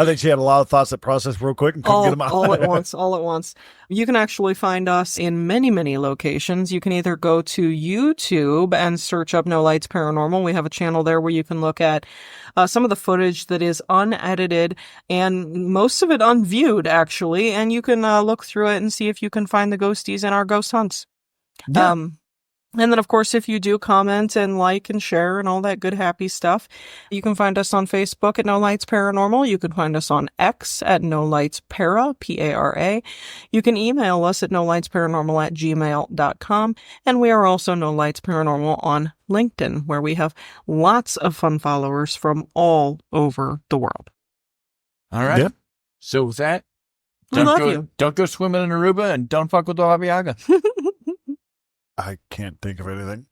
think she had a lot of thoughts that processed real quick and couldn't get them out. All at once. You can actually find us in many, many locations. You can either go to YouTube and search up No Lights Paranormal. We have a channel there where you can look at some of the footage that is unedited and most of it unviewed, actually. And you can look through it and see if you can find the ghosties in our ghost hunts. Yeah. And then, of course, if you do comment and like and share and all that good, happy stuff, you can find us on Facebook at No Lights Paranormal. You can find us on X at No Lights Para, P-A-R-A. You can email us at nolightsparanormal@gmail.com. And we are also No Lights Paranormal on LinkedIn, where we have lots of fun followers from all over the world. All right. Yeah. So with that, you. Don't go swimming in Aruba and don't fuck with the Baba Yaga. I can't think of anything.